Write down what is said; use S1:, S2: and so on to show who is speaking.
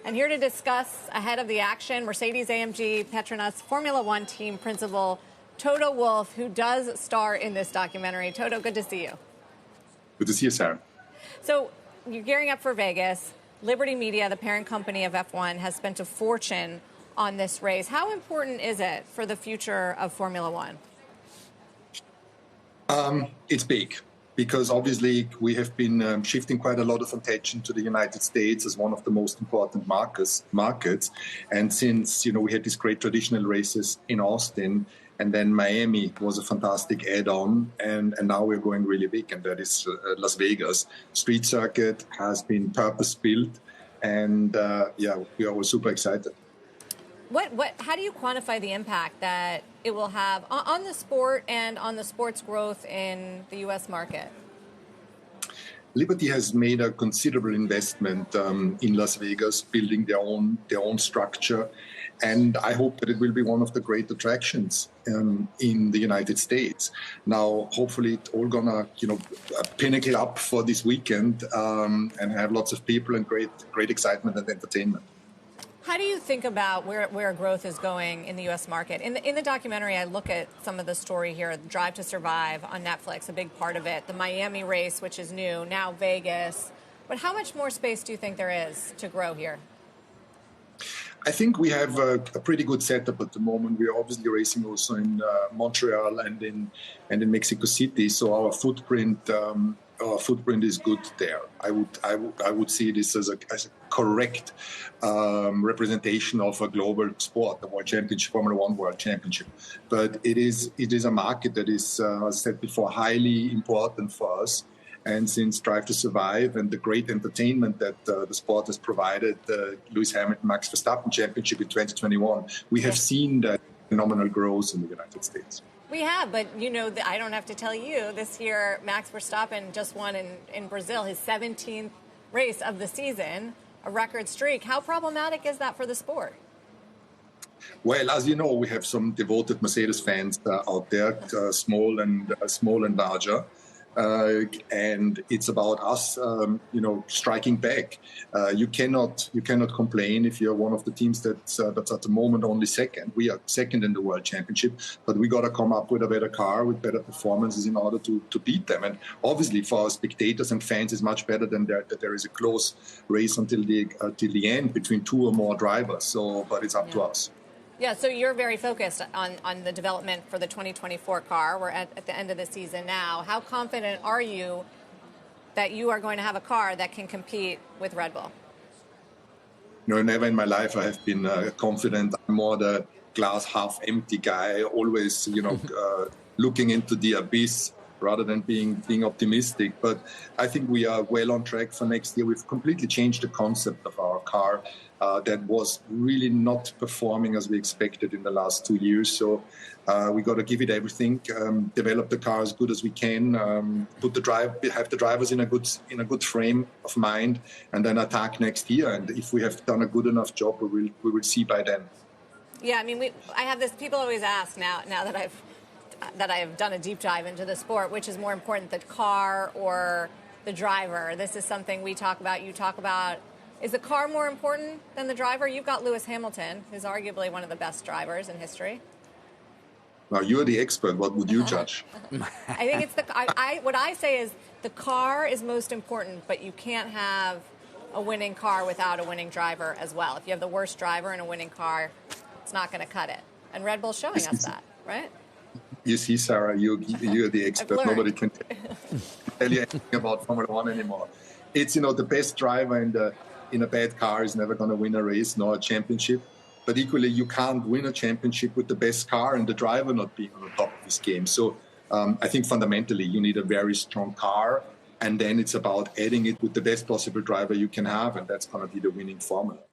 S1: And here to discuss ahead of the action, Mercedes-AMG Petronas Formula One team principal Toto Wolff, who does star in this documentary. Toto, good to see you.
S2: Good to see you, Sarah.
S1: So you're gearing up for Vegas. Liberty Media, the parent company of F1, has spent a fortune on this race. How important is it for the future of Formula One?
S2: It's big, because obviously we have been shifting quite a lot of attention to the United States as one of the most important markets. And since, we had these great traditional races in Austin, and then Miami was a fantastic add-on, and now we're going really big, and that is Las Vegas. Street circuit has been purpose-built, and we are all super excited.
S1: How do you quantify the impact that it will have on the sport and on the sport's growth in the U.S. market?
S2: Liberty has made a considerable investment in Las Vegas, building their own structure, and I hope that it will be one of the great attractions in the United States. Now, hopefully, it's all gonna pinnacle up for this weekend and have lots of people and great excitement and entertainment.
S1: How do you think about where growth is going in the U.S. market? In the documentary, I look at some of the story here, Drive to Survive on Netflix, a big part of it, the Miami race, which is new, now Vegas. But how much more space do you think there is to grow here?
S2: I think we have a pretty good setup at the moment. We are obviously racing also in Montreal and in Mexico City, so our footprint is good there. I would see this as a correct representation of a global sport, the World Championship, Formula One World Championship. But it is a market that is, as I said before, highly important for us. And since Drive to Survive and the great entertainment that the sport has provided, the Lewis Hamilton Max Verstappen Championship in 2021, we have seen that phenomenal growth in the United States.
S1: We have, but I don't have to tell you, this year Max Verstappen just won in Brazil, his 17th race of the season, a record streak. How problematic is that for the sport?
S2: Well, as you know, we have some devoted Mercedes fans out there, small and larger. And it's about us, striking back. You cannot complain if you're one of the teams that's at the moment only second. We are second in the World Championship, but we got to come up with a better car with better performances in order to beat them. And obviously, for our spectators and fans, it's much better than that there is a close race until the end between two or more drivers. So, but it's up to us.
S1: Yeah, so you're very focused on the development for the 2024 car. We're at the end of the season now. How confident are you that you are going to have a car that can compete with Red Bull?
S2: Never in my life I have been confident. I'm more the glass half empty guy, always, looking into the abyss rather than being optimistic. But I think we are well on track for next year. We've completely changed the concept of our car. That was really not performing as we expected in the last 2 years. So we got to give it everything, develop the car as good as we can, have the drivers in a good frame of mind, and then attack next year. And if we have done a good enough job, we will see by then.
S1: Yeah, I have this. People always ask now that I have done a deep dive into the sport, which is more important, the car or the driver? This is something we talk about. You talk about. Is the car more important than the driver? You've got Lewis Hamilton, who's arguably one of the best drivers in history.
S2: Now, you're the expert. What would you judge?
S1: I think it's what I say is the car is most important, but you can't have a winning car without a winning driver as well. If you have the worst driver and a winning car, it's not going to cut it. And Red Bull's showing us that, right?
S2: You see, Sarah, you're the expert. Nobody can tell you anything about Formula One anymore. It's, the best driver in a bad car is never going to win a race nor a championship. But equally, you can't win a championship with the best car and the driver not being on the top of this game. So I think fundamentally you need a very strong car, and then it's about adding it with the best possible driver you can have, and that's going to be the winning formula.